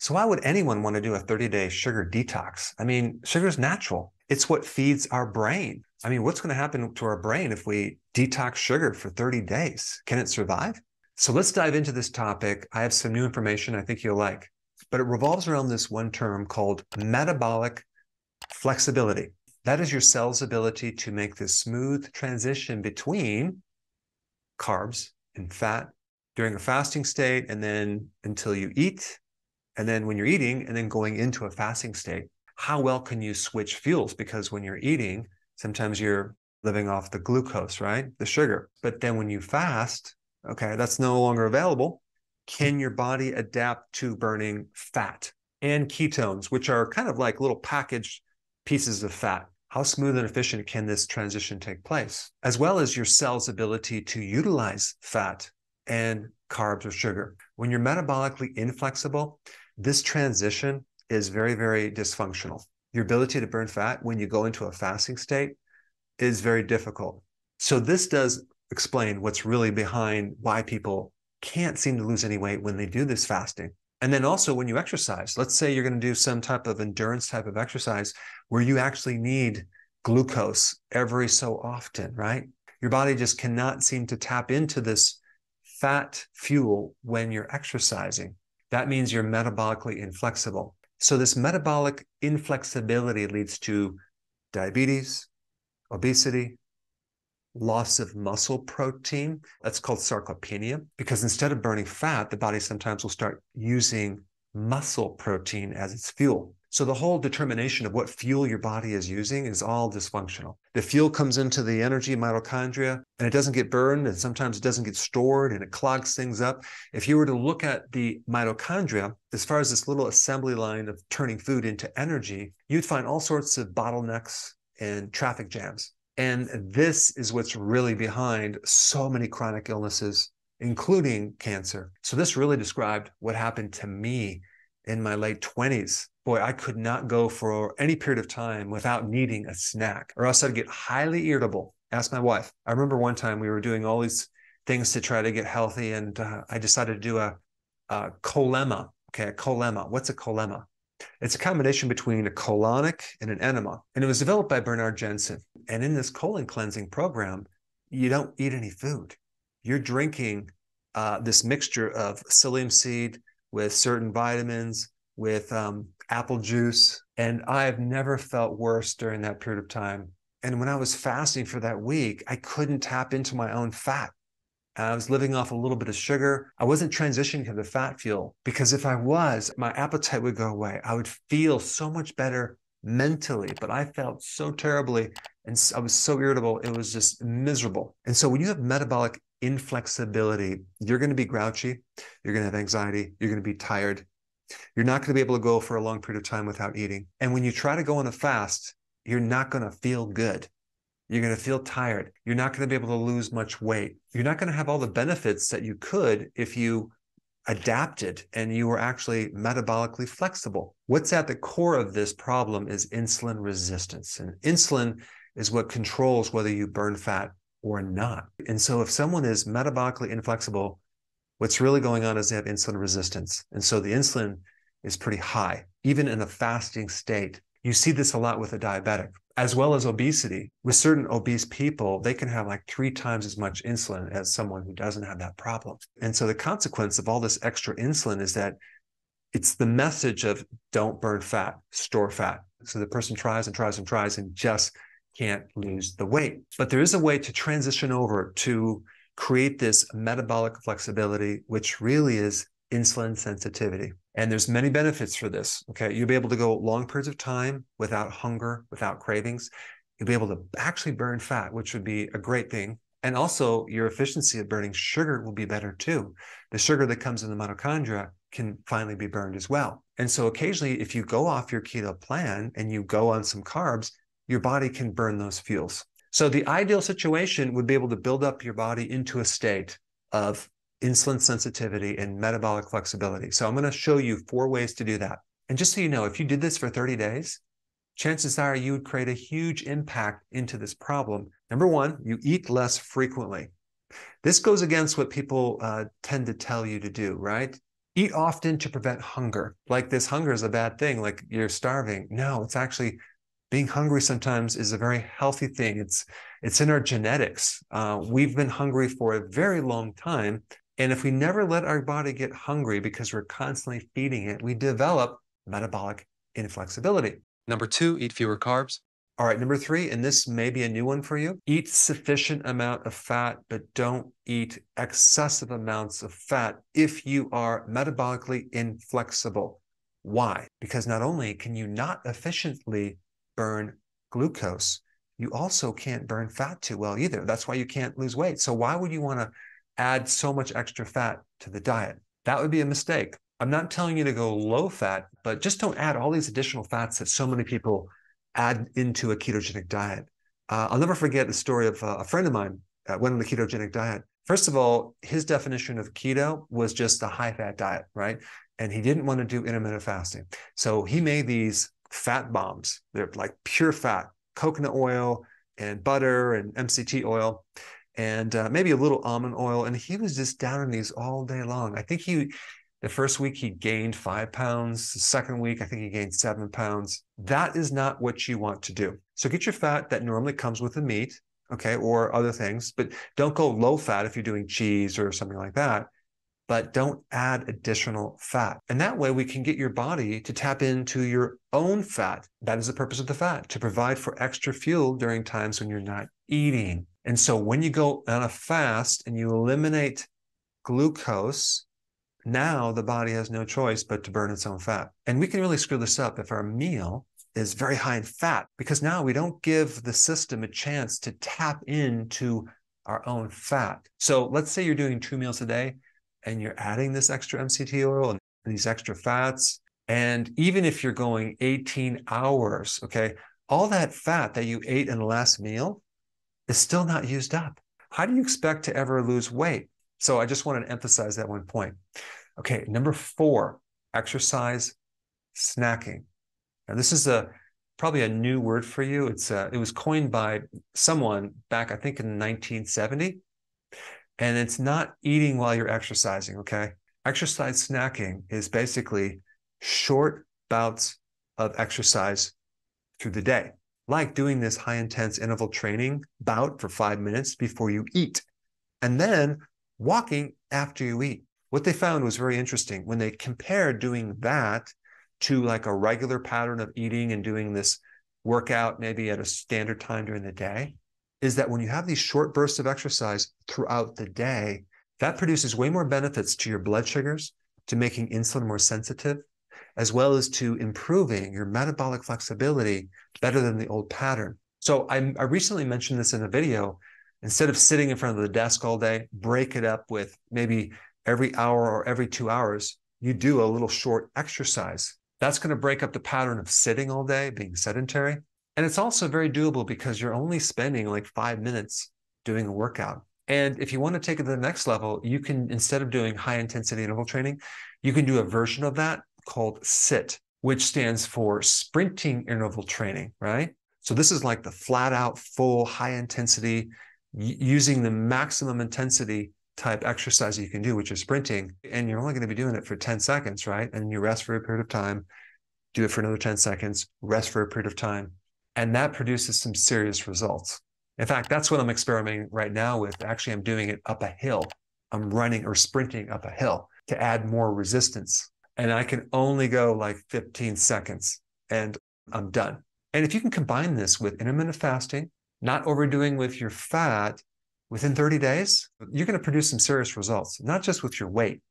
So why would anyone want to do a 30-day sugar detox? I mean, sugar is natural. It's what feeds our brain. I mean, what's going to happen to our brain if we detox sugar for 30 days? Can it survive? So let's dive into this topic. I have some new information I think you'll like, but it revolves around this one term called metabolic flexibility. That is your cell's ability to make this smooth transition between carbs and fat during a fasting state, and then until you eat, and then when you're eating, and then going into a fasting state. How well can you switch fuels? Because when you're eating, sometimes you're living off the glucose, right? The sugar. But then when you fast, okay, that's no longer available. Can your body adapt to burning fat and ketones, which are kind of like little packaged pieces of fat? How smooth and efficient can this transition take place? As well as your cell's ability to utilize fat and carbs or sugar. When you're metabolically inflexible, this transition is very, very dysfunctional. Your ability to burn fat when you go into a fasting state is very difficult. So this does explain what's really behind why people can't seem to lose any weight when they do this fasting. And then also when you exercise, let's say you're going to do some type of endurance type of exercise where you actually need glucose every so often, right? Your body just cannot seem to tap into this fat fuel when you're exercising. That means you're metabolically inflexible. So this metabolic inflexibility leads to diabetes, obesity, loss of muscle protein. That's called sarcopenia, because instead of burning fat, the body sometimes will start using muscle protein as its fuel. So the whole determination of what fuel your body is using is all dysfunctional. The fuel comes into the energy mitochondria and it doesn't get burned, and sometimes it doesn't get stored and it clogs things up. If you were to look at the mitochondria, as far as this little assembly line of turning food into energy, you'd find all sorts of bottlenecks and traffic jams. And this is what's really behind so many chronic illnesses, including cancer. So this really described what happened to me in my late 20s. Boy, I could not go for any period of time without needing a snack, or else I'd get highly irritable. Ask my wife. I remember one time we were doing all these things to try to get healthy, and I decided to do a colemma. Okay, a colemma. What's a colemma? It's a combination between a colonic and an enema, and it was developed by Bernard Jensen. And in this colon cleansing program, you don't eat any food. You're drinking this mixture of psyllium seed with certain vitamins, with apple juice. And I have never felt worse during that period of time. And when I was fasting for that week, I couldn't tap into my own fat. I was living off a little bit of sugar. I wasn't transitioning to the fat fuel, because if I was, my appetite would go away. I would feel so much better mentally, but I felt so terribly and I was so irritable. It was just miserable. And so when you have metabolic inflexibility, you're going to be grouchy. You're going to have anxiety. You're going to be tired. You're not going to be able to go for a long period of time without eating. And when you try to go on a fast, you're not going to feel good. You're going to feel tired. You're not going to be able to lose much weight. You're not going to have all the benefits that you could if you adapted and you were actually metabolically flexible. What's at the core of this problem is insulin resistance. And insulin is what controls whether you burn fat or not. And so if someone is metabolically inflexible, what's really going on is they have insulin resistance. And so the insulin is pretty high, even in a fasting state. You see this a lot with a diabetic, as well as obesity. With certain obese people, they can have like 3 times as much insulin as someone who doesn't have that problem. And so the consequence of all this extra insulin is that it's the message of don't burn fat, store fat. So the person tries and tries and tries and just can't lose the weight. But there is a way to transition over to create this metabolic flexibility, which really is insulin sensitivity. And there's many benefits for this. Okay, you'll be able to go long periods of time without hunger, without cravings. You'll be able to actually burn fat, which would be a great thing. And also your efficiency of burning sugar will be better too. The sugar that comes in the mitochondria can finally be burned as well. And so occasionally, if you go off your keto plan and you go on some carbs, your body can burn those fuels. So the ideal situation would be able to build up your body into a state of insulin sensitivity and metabolic flexibility. So I'm going to show you 4 ways to do that. And just so you know, if you did this for 30 days, chances are you would create a huge impact into this problem. Number 1, you eat less frequently. This goes against what people tend to tell you to do, right? Eat often to prevent hunger. Like this hunger is a bad thing, like you're starving. No, it's actually being hungry sometimes is a very healthy thing. It's in our genetics. We've been hungry for a very long time. And if we never let our body get hungry because we're constantly feeding it, we develop metabolic inflexibility. Number two, eat fewer carbs. All right, number three, and this may be a new one for you, eat sufficient amount of fat, but don't eat excessive amounts of fat if you are metabolically inflexible. Why? Because not only can you not efficiently burn glucose, you also can't burn fat too well either. That's why you can't lose weight. So why would you want to add so much extra fat to the diet? That would be a mistake. I'm not telling you to go low fat, but just don't add all these additional fats that so many people add into a ketogenic diet. I'll never forget the story of a friend of mine went on the ketogenic diet. First of all, his definition of keto was just a high-fat diet, right? And he didn't want to do intermittent fasting. So he made these fat bombs. They're like pure fat, coconut oil and butter and MCT oil and maybe a little almond oil. And he was just down in these all day long. I think the first week he gained 5 pounds. The second week, I think he gained 7 pounds. That is not what you want to do. So get your fat that normally comes with the meat, okay, or other things, but don't go low fat if you're doing cheese or something like that, but don't add additional fat. And that way we can get your body to tap into your own fat. That is the purpose of the fat, to provide for extra fuel during times when you're not eating. And so when you go on a fast and you eliminate glucose, now the body has no choice but to burn its own fat. And we can really screw this up if our meal is very high in fat, because now we don't give the system a chance to tap into our own fat. So let's say you're doing 2 meals a day and you're adding this extra MCT oil and these extra fats. And even if you're going 18 hours, okay, all that fat that you ate in the last meal is still not used up. How do you expect to ever lose weight? So I just wanted to emphasize that one point. Okay, number 4, exercise snacking. Now this is probably a new word for you. It was coined by someone back, I think, in 1970. And it's not eating while you're exercising, okay? Exercise snacking is basically short bouts of exercise through the day, like doing this high-intense interval training bout for 5 minutes before you eat, and then walking after you eat. What they found was very interesting. When they compared doing that to like a regular pattern of eating and doing this workout maybe at a standard time during the day, is that when you have these short bursts of exercise throughout the day, that produces way more benefits to your blood sugars, to making insulin more sensitive, as well as to improving your metabolic flexibility better than the old pattern. So I recently mentioned this in a video. Instead of sitting in front of the desk all day, break it up with maybe every hour or every 2 hours, you do a little short exercise. That's going to break up the pattern of sitting all day, being sedentary. And it's also very doable because you're only spending like 5 minutes doing a workout. And if you want to take it to the next level, you can, instead of doing high intensity interval training, you can do a version of that called SIT, which stands for sprinting interval training, right? So this is like the flat out, full, high intensity, using the maximum intensity type exercise you can do, which is sprinting. And you're only going to be doing it for 10 seconds, right? And you rest for a period of time, do it for another 10 seconds, rest for a period of time. And that produces some serious results. In fact, that's what I'm experimenting right now with. Actually, I'm doing it up a hill. I'm running or sprinting up a hill to add more resistance. And I can only go like 15 seconds and I'm done. And if you can combine this with intermittent fasting, not overdoing with your fat, within 30 days, you're going to produce some serious results, not just with your weight,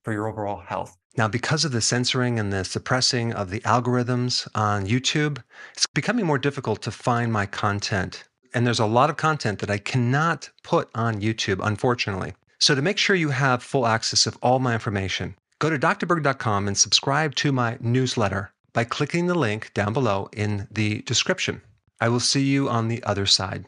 for your overall health. Now, because of the censoring and the suppressing of the algorithms on YouTube, it's becoming more difficult to find my content. And there's a lot of content that I cannot put on YouTube, unfortunately. So to make sure you have full access of all my information, go to drberg.com and subscribe to my newsletter by clicking the link down below in the description. I will see you on the other side.